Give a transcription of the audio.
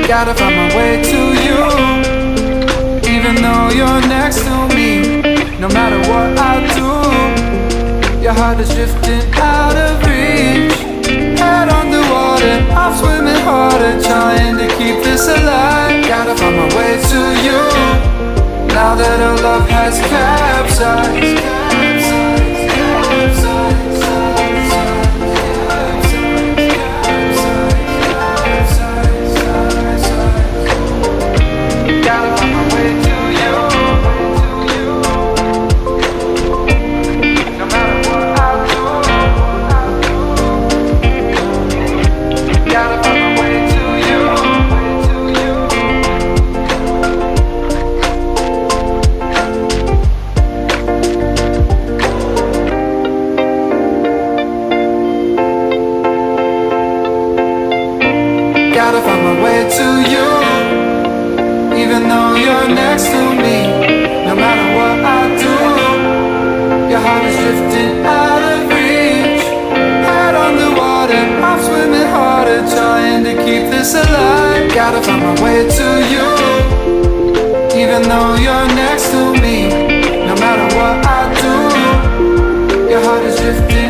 Gotta find my way to you, even though you're next to me. No matter what I do, your heart is drifting out of reach. Head underwater, I'm swimming harder, trying to keep this alive. Gotta find my way to you, now that our love has capsized. Gotta find my way to you, even though you're next to me. No matter what I do, your heart is drifting out of reach. Head underwater, I'm swimming harder, trying to keep this alive. Gotta find my way to you, even though you're next to me. No matter what I do, your heart is drifting